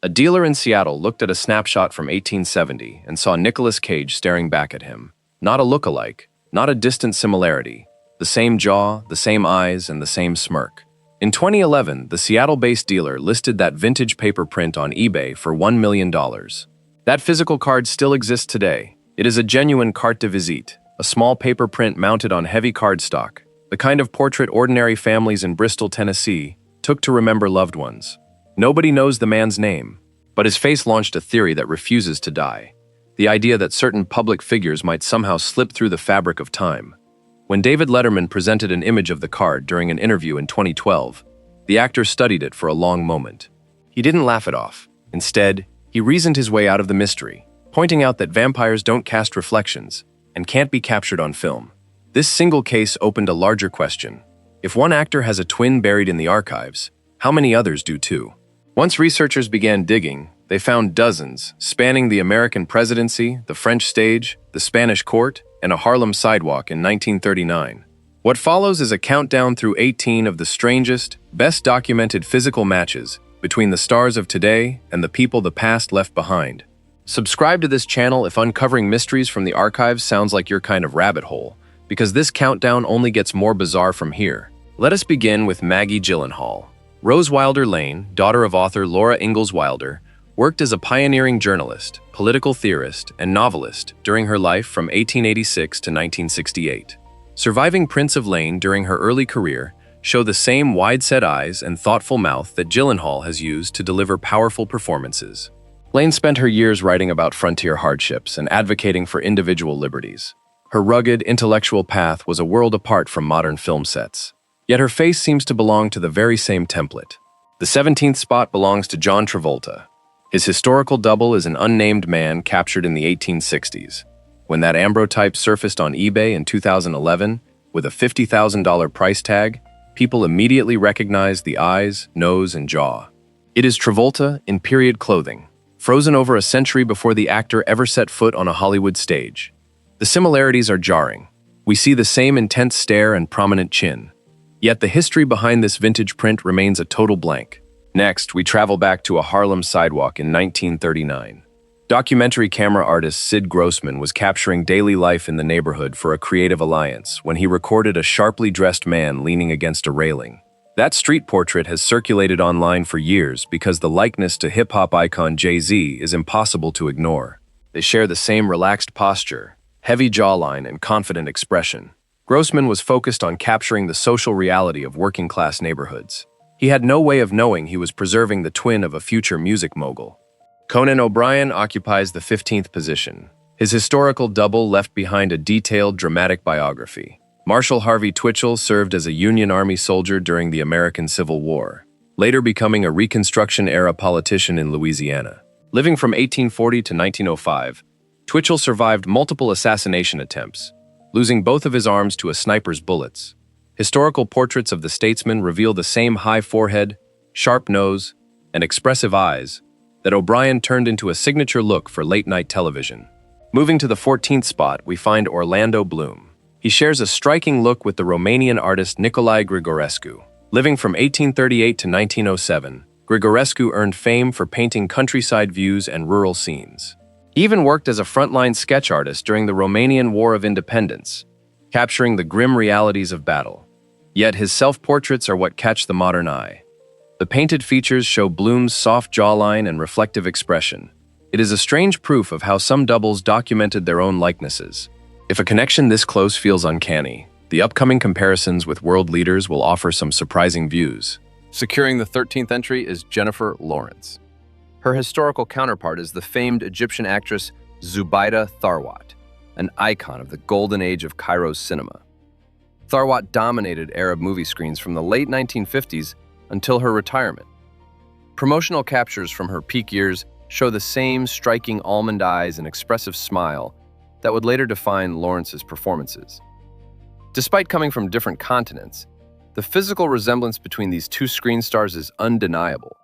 A dealer in Seattle looked at a snapshot from 1870 and saw Nicolas Cage staring back at him. Not a look-alike, not a distant similarity. The same jaw, the same eyes, and the same smirk. In 2011, the Seattle-based dealer listed that vintage paper print on eBay for $1 million. That physical card still exists today. It is a genuine carte de visite, a small paper print mounted on heavy cardstock, the kind of portrait ordinary families in Bristol, Tennessee, took to remember loved ones. Nobody knows the man's name, but his face launched a theory that refuses to die. The idea that certain public figures might somehow slip through the fabric of time. When David Letterman presented an image of the card during an interview in 2012, the actor studied it for a long moment. He didn't laugh it off. Instead, he reasoned his way out of the mystery, pointing out that vampires don't cast reflections and can't be captured on film. This single case opened a larger question. If one actor has a twin buried in the archives, how many others do too? Once researchers began digging, they found dozens, spanning the American presidency, the French stage, the Spanish court, and a Harlem sidewalk in 1939. What follows is a countdown through 18 of the strangest, best-documented physical matches between the stars of today and the people the past left behind. Subscribe to this channel if uncovering mysteries from the archives sounds like your kind of rabbit hole, because this countdown only gets more bizarre from here. Let us begin with Maggie Gyllenhaal. Rose Wilder Lane, daughter of author Laura Ingalls Wilder, worked as a pioneering journalist, political theorist, and novelist during her life from 1886 to 1968. Surviving prints of Lane during her early career show the same wide-set eyes and thoughtful mouth that Gyllenhaal has used to deliver powerful performances. Lane spent her years writing about frontier hardships and advocating for individual liberties. Her rugged, intellectual path was a world apart from modern film sets. Yet her face seems to belong to the very same template. The 17th spot belongs to John Travolta. His historical double is an unnamed man captured in the 1860s. When that ambrotype surfaced on eBay in 2011, with a $50,000 price tag, people immediately recognized the eyes, nose, and jaw. It is Travolta in period clothing, frozen over a century before the actor ever set foot on a Hollywood stage. The similarities are jarring. We see the same intense stare and prominent chin. Yet the history behind this vintage print remains a total blank. Next, we travel back to a Harlem sidewalk in 1939. Documentary camera artist Sid Grossman was capturing daily life in the neighborhood for a creative alliance when he recorded a sharply dressed man leaning against a railing. That street portrait has circulated online for years because the likeness to hip-hop icon Jay-Z is impossible to ignore. They share the same relaxed posture, heavy jawline, and confident expression. Grossman was focused on capturing the social reality of working-class neighborhoods. He had no way of knowing he was preserving the twin of a future music mogul. Conan O'Brien occupies the 15th position. His historical double left behind a detailed, dramatic biography. Marshall Harvey Twitchell served as a Union Army soldier during the American Civil War, later becoming a Reconstruction-era politician in Louisiana. Living from 1840 to 1905, Twitchell survived multiple assassination attempts, losing both of his arms to a sniper's bullets. Historical portraits of the statesman reveal the same high forehead, sharp nose, and expressive eyes that O'Brien turned into a signature look for late-night television. Moving to the 14th spot, we find Orlando Bloom. He shares a striking look with the Romanian artist Nicolae Grigorescu. Living from 1838 to 1907, Grigorescu earned fame for painting countryside views and rural scenes. He even worked as a frontline sketch artist during the Romanian War of Independence, capturing the grim realities of battle. Yet his self-portraits are what catch the modern eye. The painted features show Bloom's soft jawline and reflective expression. It is a strange proof of how some doubles documented their own likenesses. If a connection this close feels uncanny, the upcoming comparisons with world leaders will offer some surprising views. Securing the 13th entry is Jennifer Lawrence. Her historical counterpart is the famed Egyptian actress Zubaida Tharwat, an icon of the golden age of Cairo's cinema. Tharwat dominated Arab movie screens from the late 1950s until her retirement. Promotional captures from her peak years show the same striking almond eyes and expressive smile that would later define Lawrence's performances. Despite coming from different continents, the physical resemblance between these two screen stars is undeniable,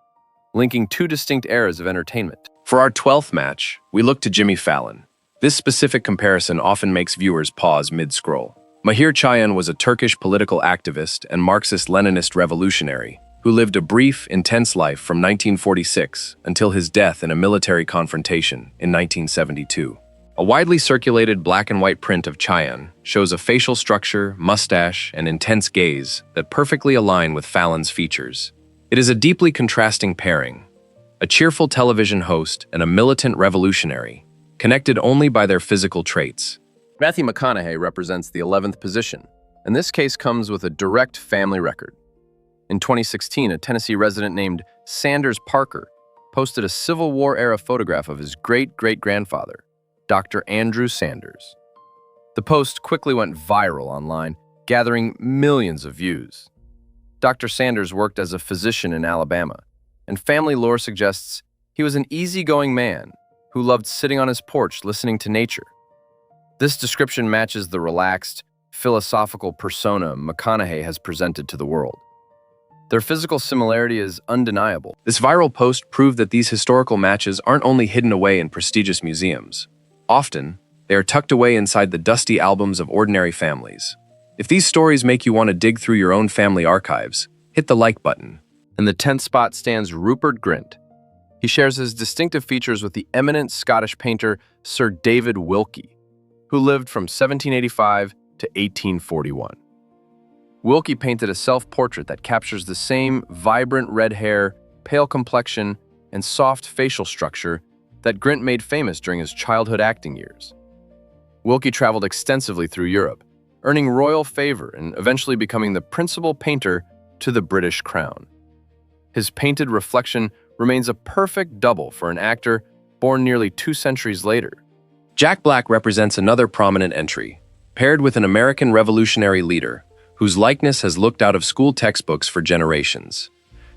linking two distinct eras of entertainment. For our 12th match, we look to Jimmy Fallon. This specific comparison often makes viewers pause mid-scroll. Mahir Çayan was a Turkish political activist and Marxist-Leninist revolutionary who lived a brief, intense life from 1946 until his death in a military confrontation in 1972. A widely circulated black and white print of Cheyenne shows a facial structure, mustache, and intense gaze that perfectly align with Fallon's features. It is a deeply contrasting pairing, a cheerful television host and a militant revolutionary, connected only by their physical traits. Matthew McConaughey represents the 11th position, and this case comes with a direct family record. In 2016, a Tennessee resident named Sanders Parker posted a Civil War-era photograph of his great-great-grandfather, Dr. Andrew Sanders. The post quickly went viral online, gathering millions of views. Dr. Sanders worked as a physician in Alabama, and family lore suggests he was an easygoing man who loved sitting on his porch listening to nature. This description matches the relaxed, philosophical persona McConaughey has presented to the world. Their physical similarity is undeniable. This viral post proved that these historical matches aren't only hidden away in prestigious museums. Often, they are tucked away inside the dusty albums of ordinary families. If these stories make you want to dig through your own family archives, hit the like button. In the 10th spot stands Rupert Grint. He shares his distinctive features with the eminent Scottish painter Sir David Wilkie, who lived from 1785 to 1841. Wilkie painted a self-portrait that captures the same vibrant red hair, pale complexion, and soft facial structure that Grint made famous during his childhood acting years. Wilkie traveled extensively through Europe, earning royal favor and eventually becoming the principal painter to the British crown. His painted reflection remains a perfect double for an actor born nearly 2 centuries later. Jack Black represents another prominent entry, paired with an American revolutionary leader whose likeness has looked out of school textbooks for generations.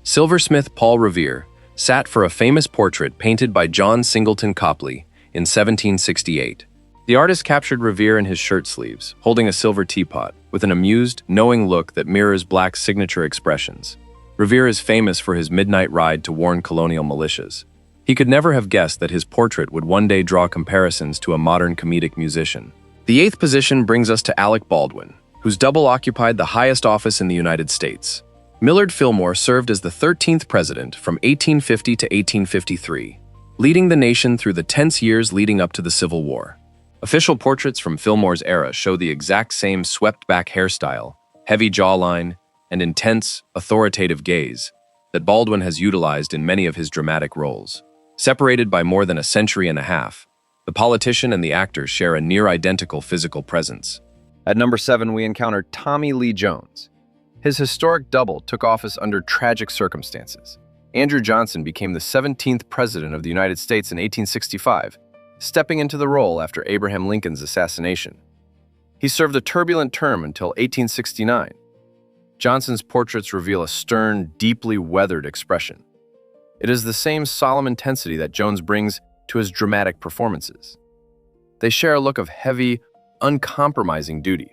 Silversmith Paul Revere sat for a famous portrait painted by John Singleton Copley in 1768. The artist captured Revere in his shirt sleeves, holding a silver teapot, with an amused, knowing look that mirrors Black's signature expressions. Revere is famous for his midnight ride to warn colonial militias. He could never have guessed that his portrait would one day draw comparisons to a modern comedic musician. The 8th position brings us to Alec Baldwin, whose double occupied the highest office in the United States. Millard Fillmore served as the 13th president from 1850 to 1853, leading the nation through the tense years leading up to the Civil War. Official portraits from Fillmore's era show the exact same swept-back hairstyle, heavy jawline, and intense, authoritative gaze that Baldwin has utilized in many of his dramatic roles. Separated by more than a century and a half, the politician and the actor share a near-identical physical presence. At number 7, we encounter Tommy Lee Jones. His historic double took office under tragic circumstances. Andrew Johnson became the 17th President of the United States in 1865, stepping into the role after Abraham Lincoln's assassination. He served a turbulent term until 1869. Johnson's portraits reveal a stern, deeply weathered expression. It is the same solemn intensity that Jones brings to his dramatic performances. They share a look of heavy, uncompromising duty.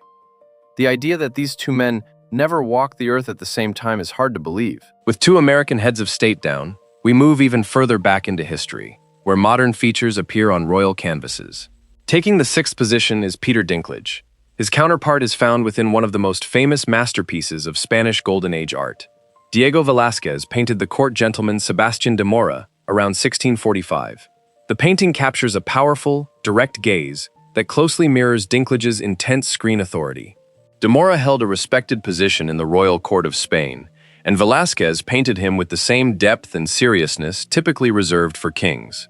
The idea that these two men never walked the earth at the same time is hard to believe. With 2 American heads of state down, we move even further back into history, where modern features appear on royal canvases. Taking the 6th position is Peter Dinklage. His counterpart is found within one of the most famous masterpieces of Spanish Golden Age art. Diego Velázquez painted the court gentleman Sebastian de Mora around 1645. The painting captures a powerful, direct gaze that closely mirrors Dinklage's intense screen authority. De Mora held a respected position in the royal court of Spain, and Velázquez painted him with the same depth and seriousness typically reserved for kings.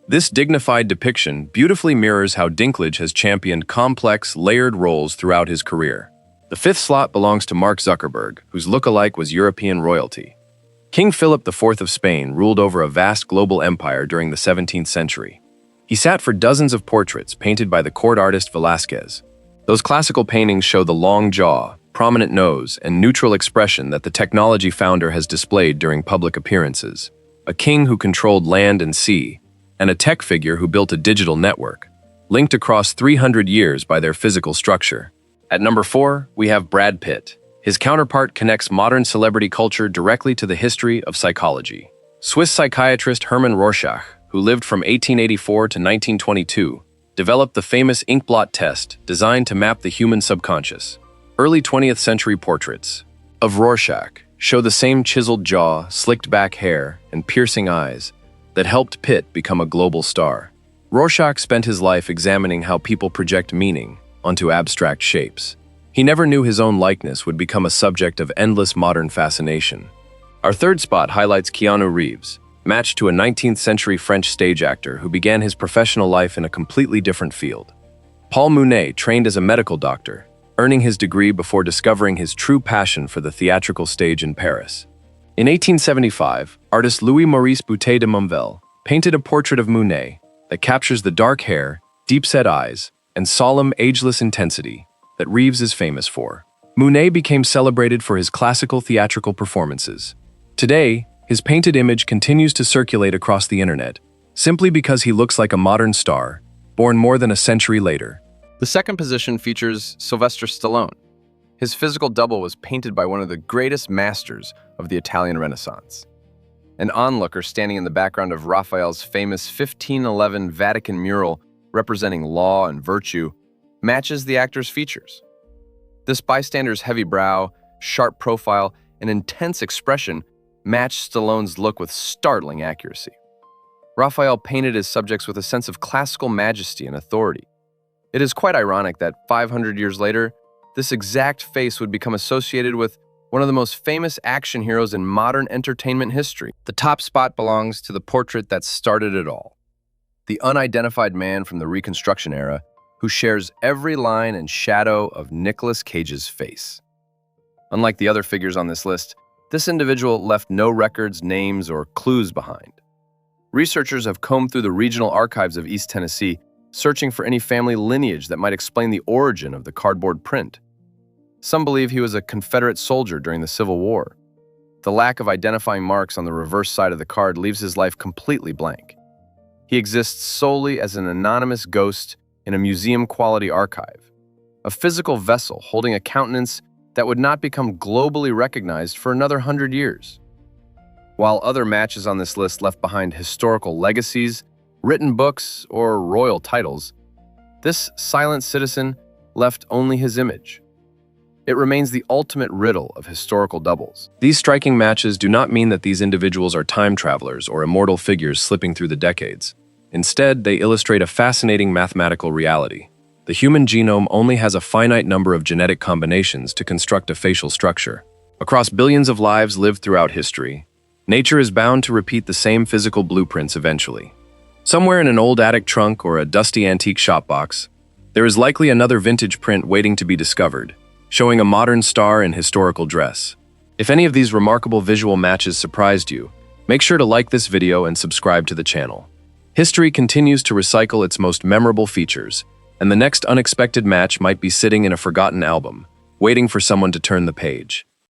This dignified depiction beautifully mirrors how Dinklage has championed complex, layered roles throughout his career. The 5th slot belongs to Mark Zuckerberg, whose look-alike was European royalty. King Philip IV of Spain ruled over a vast global empire during the 17th century. He sat for dozens of portraits painted by the court artist Velázquez. Those classical paintings show the long jaw, prominent nose, and neutral expression that the technology founder has displayed during public appearances. A king who controlled land and sea, and a tech figure who built a digital network, linked across 300 years by their physical structure. At number 4, we have Brad Pitt. His counterpart connects modern celebrity culture directly to the history of psychology. Swiss psychiatrist Hermann Rorschach, who lived from 1884 to 1922, developed the famous inkblot test designed to map the human subconscious. Early 20th century portraits of Rorschach show the same chiseled jaw, slicked back hair, and piercing eyes that helped Pitt become a global star. Rorschach spent his life examining how people project meaning onto abstract shapes. He never knew his own likeness would become a subject of endless modern fascination. Our third spot highlights Keanu Reeves, matched to a 19th century French stage actor who began his professional life in a completely different field. Paul Mounet trained as a medical doctor, earning his degree before discovering his true passion for the theatrical stage in Paris. In 1875, artist Louis-Maurice Boutet de Monvel painted a portrait of Mounet that captures the dark hair, deep-set eyes, and solemn, ageless intensity that Reeves is famous for. Mounet became celebrated for his classical theatrical performances. Today, his painted image continues to circulate across the internet, simply because he looks like a modern star, born more than a century later. The second position features Sylvester Stallone. His physical double was painted by one of the greatest masters of the Italian Renaissance. An onlooker standing in the background of Raphael's famous 1511 Vatican mural representing law and virtue matches the actor's features. This bystander's heavy brow, sharp profile, and intense expression matched Stallone's look with startling accuracy. Raphael painted his subjects with a sense of classical majesty and authority. It is quite ironic that 500 years later, this exact face would become associated with one of the most famous action heroes in modern entertainment history. The top spot belongs to the portrait that started it all, the unidentified man from the Reconstruction era who shares every line and shadow of Nicolas Cage's face. Unlike the other figures on this list, this individual left no records, names, or clues behind. Researchers have combed through the regional archives of East Tennessee, searching for any family lineage that might explain the origin of the cardboard print. Some believe he was a Confederate soldier during the Civil War. The lack of identifying marks on the reverse side of the card leaves his life completely blank. He exists solely as an anonymous ghost in a museum-quality archive, a physical vessel holding a countenance that would not become globally recognized for another 100 years. While other matches on this list left behind historical legacies, written books, or royal titles, this silent citizen left only his image. It remains the ultimate riddle of historical doubles. These striking matches do not mean that these individuals are time travelers or immortal figures slipping through the decades. Instead, they illustrate a fascinating mathematical reality. The human genome only has a finite number of genetic combinations to construct a facial structure. Across billions of lives lived throughout history, nature is bound to repeat the same physical blueprints eventually. Somewhere in an old attic trunk or a dusty antique shop box, there is likely another vintage print waiting to be discovered, showing a modern star in historical dress. If any of these remarkable visual matches surprised you, make sure to like this video and subscribe to the channel. History continues to recycle its most memorable features, and the next unexpected match might be sitting in a forgotten album, waiting for someone to turn the page.